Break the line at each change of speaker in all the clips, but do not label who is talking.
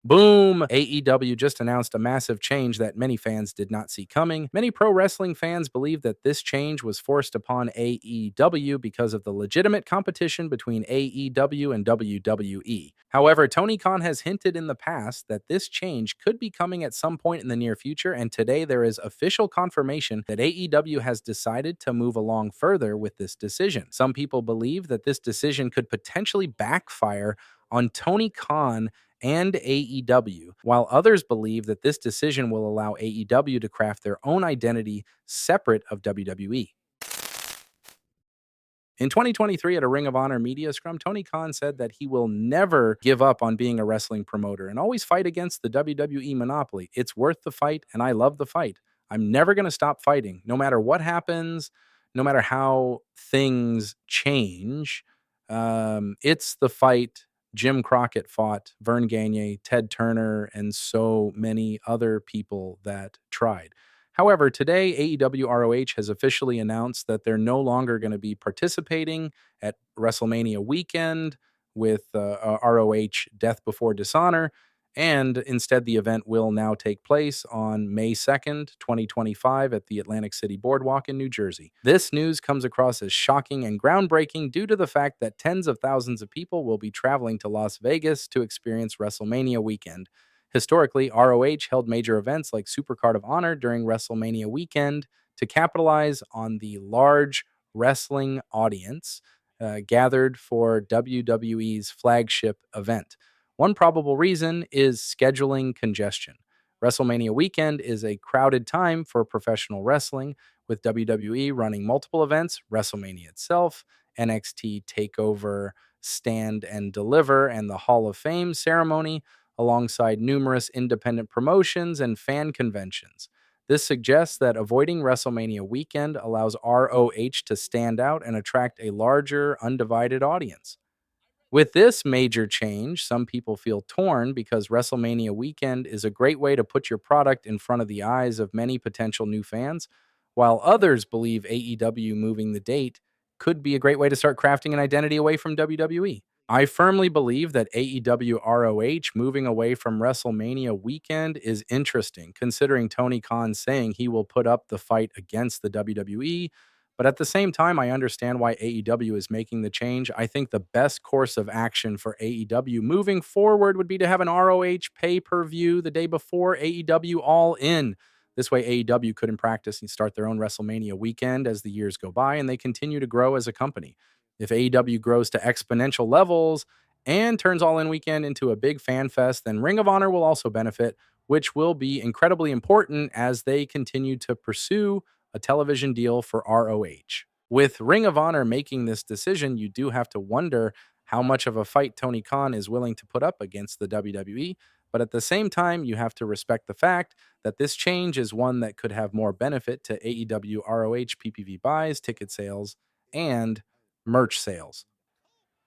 Boom! AEW just announced a massive change that many fans did not see coming. Many pro wrestling fans believe that this change was forced upon AEW because of the legitimate competition between AEW and WWE. However, Tony Khan has hinted in the past that this change could be coming at some point in the near future, and today there is official confirmation that AEW has decided to move along further with this decision. Some people believe that this decision could potentially backfire on Tony Khan and AEW, while others believe that this decision will allow AEW to craft their own identity separate of WWE. In 2023, at a Ring of Honor media scrum, Tony Khan said that he will never give up on being a wrestling promoter and always fight against the WWE monopoly. It's worth the fight, and I love the fight. I'm never going to stop fighting, no matter what happens, no matter how things change. It's the fight Jim Crockett fought, Vern Gagne, Ted Turner, and so many other people that tried. However, today, AEW ROH has officially announced that they're no longer going to be participating at WrestleMania weekend with ROH Death Before Dishonor, and instead the event will now take place on May 2nd, 2025 at the Atlantic City Boardwalk in New Jersey. This news comes across as shocking and groundbreaking due to the fact that tens of thousands of people will be traveling to Las Vegas to experience WrestleMania weekend. Historically, ROH held major events like Supercard of Honor during WrestleMania weekend to capitalize on the large wrestling audience gathered for WWE's flagship event. One probable reason is scheduling congestion. WrestleMania weekend is a crowded time for professional wrestling, with WWE running multiple events, WrestleMania itself, NXT TakeOver Stand and Deliver, and the Hall of Fame ceremony, alongside numerous independent promotions and fan conventions. This suggests that avoiding WrestleMania weekend allows ROH to stand out and attract a larger, undivided audience. With this major change, some people feel torn because WrestleMania weekend is a great way to put your product in front of the eyes of many potential new fans, while others believe AEW moving the date could be a great way to start crafting an identity away from WWE. I firmly believe that AEW ROH moving away from WrestleMania weekend is interesting, considering Tony Khan saying he will put up the fight against the WWE. But at the same time, I understand why AEW is making the change. I think the best course of action for AEW moving forward would be to have an ROH pay-per-view the day before AEW All In. This way, AEW could in practice and start their own WrestleMania weekend as the years go by and they continue to grow as a company. If AEW grows to exponential levels and turns All In Weekend into a big fan fest, then Ring of Honor will also benefit, which will be incredibly important as they continue to pursue a television deal for ROH. With Ring of Honor making this decision, you do have to wonder how much of a fight Tony Khan is willing to put up against the WWE. But at the same time, you have to respect the fact that this change is one that could have more benefit to AEW ROH PPV buys, ticket sales, and merch sales.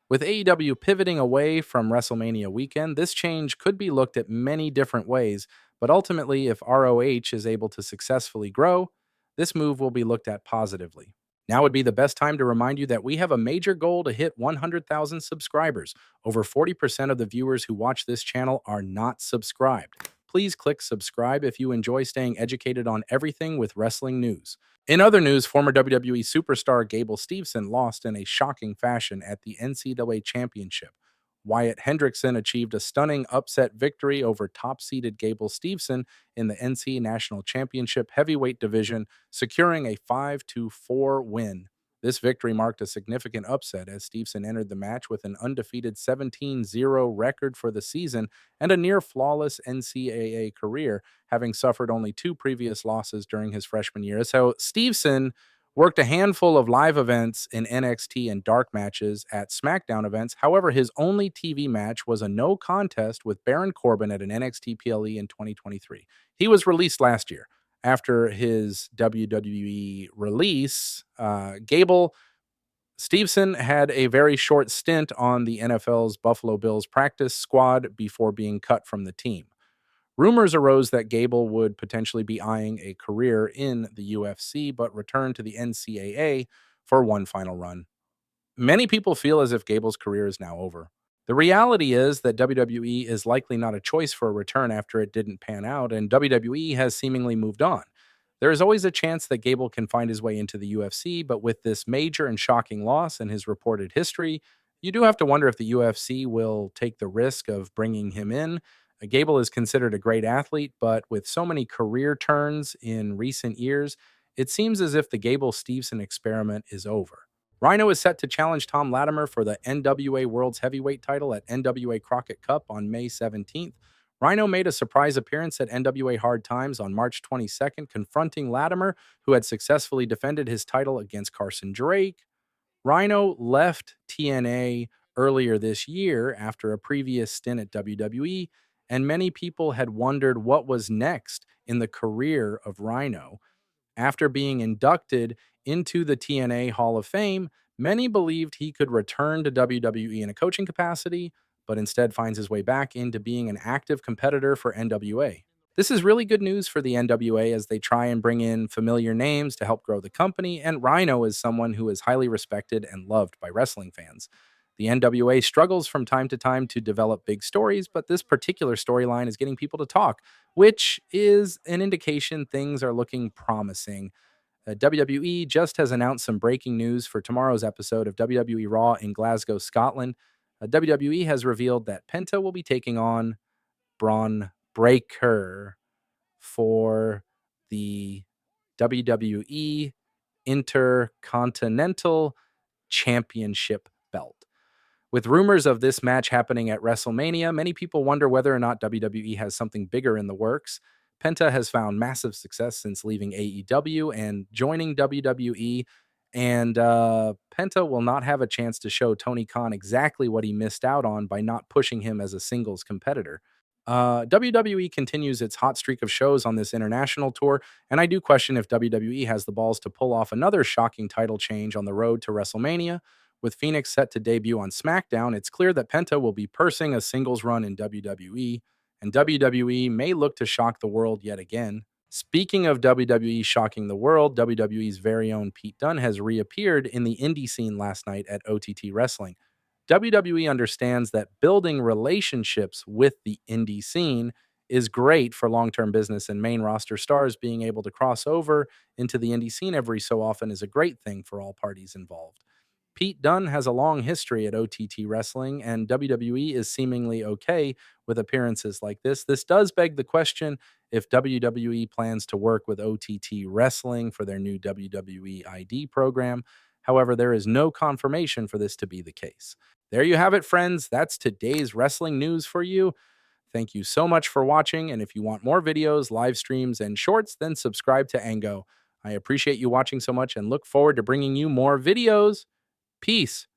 With AEW pivoting away from WrestleMania weekend, this change could be looked at many different ways, but ultimately, if ROH is able to successfully grow, this move will be looked at positively. Now would be the best time to remind you that we have a major goal to hit 100,000 subscribers. Over 40% of the viewers who watch this channel are not subscribed. Please click subscribe if you enjoy staying educated on everything with wrestling news. In other news, former WWE superstar Gable Steveson lost in a shocking fashion at the NCAA Championship. Wyatt Hendrickson achieved a stunning upset victory over top-seeded Gable Steveson in the NC National Championship heavyweight division, securing a 5-4 win. This victory marked a significant upset as Steveson entered the match with an undefeated 17-0 record for the season and a near-flawless NCAA career, having suffered only 2 previous losses during his freshman year. So Steveson worked a handful of live events in NXT and dark matches at SmackDown events. However, his only TV match was a no contest with Baron Corbin at an NXT PLE in 2023. He was released last year. After his WWE release, Gable Steveson had a very short stint on the NFL's Buffalo Bills practice squad before being cut from the team. Rumors arose that Gable would potentially be eyeing a career in the UFC, but returned to the NCAA for one final run. Many people feel as if Gable's career is now over. The reality is that WWE is likely not a choice for a return after it didn't pan out, and WWE has seemingly moved on. There is always a chance that Gable can find his way into the UFC, but with this major and shocking loss and his reported history, you do have to wonder if the UFC will take the risk of bringing him in. Gable is considered a great athlete, but with so many career turns in recent years, it seems as if the Gable Steveson experiment is over. Rhino is set to challenge Tom Latimer for the NWA World's Heavyweight title at NWA Crockett Cup on May 17th. Rhino made a surprise appearance at NWA Hard Times on March 22nd, confronting Latimer, who had successfully defended his title against Carson Drake. Rhino left TNA earlier this year after a previous stint at WWE, and many people had wondered what was next in the career of Rhino. After being inducted into the TNA Hall of Fame, many believed he could return to WWE in a coaching capacity, but instead finds his way back into being an active competitor for NWA. This is really good news for the NWA as they try and bring in familiar names to help grow the company, and Rhino is someone who is highly respected and loved by wrestling fans. The NWA struggles from time to time to develop big stories, but this particular storyline is getting people to talk, which is an indication things are looking promising. WWE just has announced some breaking news for tomorrow's episode of WWE Raw in Glasgow, Scotland. WWE has revealed that Penta will be taking on Braun Breaker for the WWE Intercontinental Championship belt. With rumors of this match happening at WrestleMania, many people wonder whether or not WWE has something bigger in the works. Penta has found massive success since leaving AEW and joining WWE, and Penta will not have a chance to show Tony Khan exactly what he missed out on by not pushing him as a singles competitor. WWE continues its hot streak of shows on this international tour, and I do question if WWE has the balls to pull off another shocking title change on the road to WrestleMania. With Phoenix set to debut on SmackDown, it's clear that Penta will be pursing a singles run in WWE, and WWE may look to shock the world yet again. Speaking of WWE shocking the world, WWE's very own Pete Dunne has reappeared in the indie scene last night at OTT Wrestling. WWE understands that building relationships with the indie scene is great for long term business, and main roster stars being able to cross over into the indie scene every so often is a great thing for all parties involved. Pete Dunne has a long history at OTT Wrestling, and WWE is seemingly okay with appearances like this. This does beg the question if WWE plans to work with OTT Wrestling for their new WWE ID program. However, there is no confirmation for this to be the case. There you have it, friends. That's today's wrestling news for you. Thank you so much for watching, and if you want more videos, live streams, and shorts, then subscribe to Ango. I appreciate you watching so much and look forward to bringing you more videos. Peace.